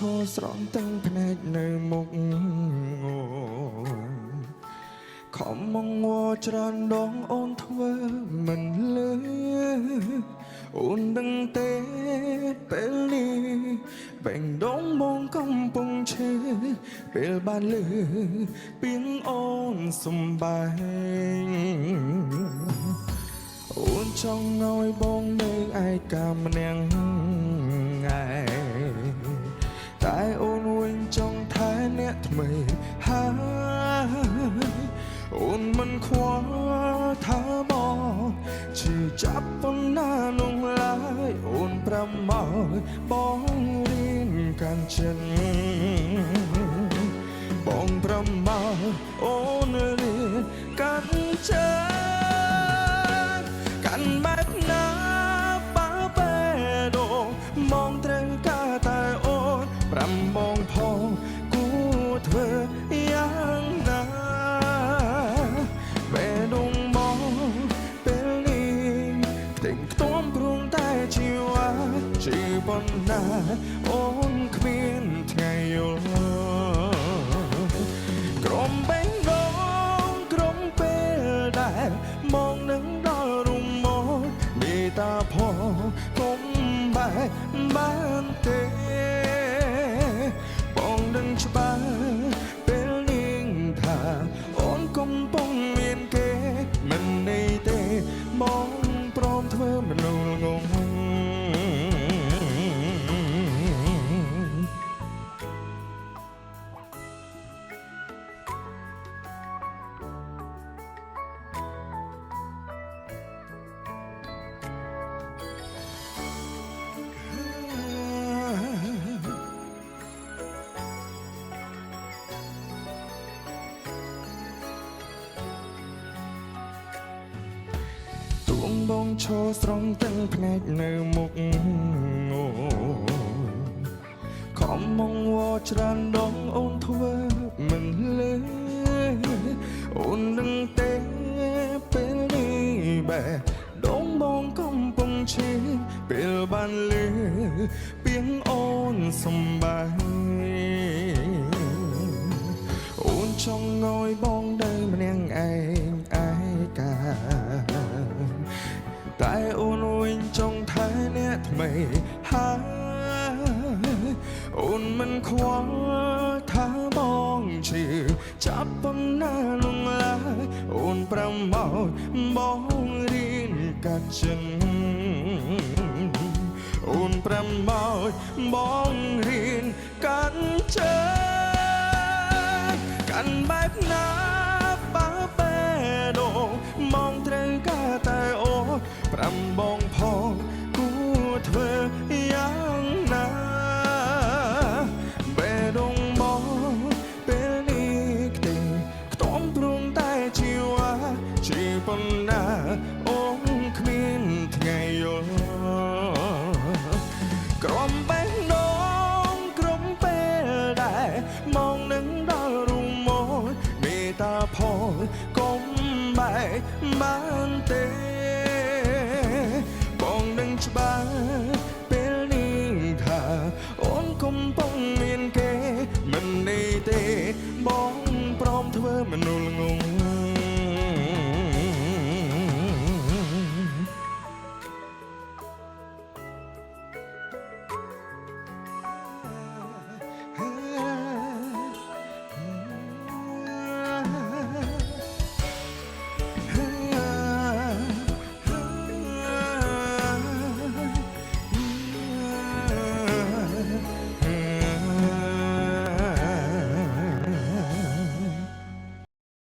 ឈរស្រង់ទាំងភ្នែកនៅមុខខំមកងច្រើនដងអូនធ្វើមិនលឺអូនដឹងទេពេលនេះបែងដងមកកំពុងឈឺពេលបានលឺពីងអូនសំបែងអូនចង់ឲ្យបងនៅឯកាម្នាក់ឯងតែអូនវិញចង់ថែអ្នកថ្មីហើយអូនមិនខ្វល់ថាបងឈឺចាប់ប៉ុណ្ណានោះឡើយអូនប្រមាថបងរៀនកាន់ចិនបងប្រមាថអូនរៀនកាន់ចិនកាន់បែបណាបើពេលដងមองត្រូវការតែអូនប្រាំបងផងគួរធ្វើយ៉ាងណាពេលដងមកពេលនេះផ្ទៃខ្ទមព្រមតែជីវ៉ាជីប៉ុណ្ណាអូនគ្មានថ្ងៃយល់ក្រុមបេងដងក្រុមពេលដែលមកនឹងដល់រុំមកមេតាផងកុំបែកបានទេបងដឹងច្បាស់ពេលនេះថាអូនកំពុងមានគេមិនន័យទេបងព្រមធ្វើមនុស្សងងបងឈរស្រង់ទាំងភ្នែកនៅមុខខំមកវច្រើនដងអូនធ្វើមិនលឺអូននឹងទេពេលនេះបែដងបងកំពុងឈឺពេលបានលឺពីងអូនសំបាយអូនចង់ឲ្យបងនៅម្នាក់ឯងឯកាតែអូនវិញចង់ថែអ្នកថ្មីហើយអូនមិនខ្វល់ថាបងឈឺចាប់ប៉ុណ្ណានោះឡើយអូនប្រមាថបងរៀនកាត់ចិនអូនប្រមាថបងរៀនកាន់ចិនកាន់បែបណាបើពេលដងមองត្រូវការតែអូនប្រាំបងផងគួរធ្វើយ៉ាងណាបេះដូងបងពេលនេះខ្ទេខ្ទមព្រមតែជីវ៉ាជីប៉ុណ្ណាអូនគ្មានថ្ងៃយល់ក្រុមបេះដូងក្រុមពេលដែលមកនឹងដល់រុំមកមេតាផងកុំបែកបានទេបងដឹងច្បាស់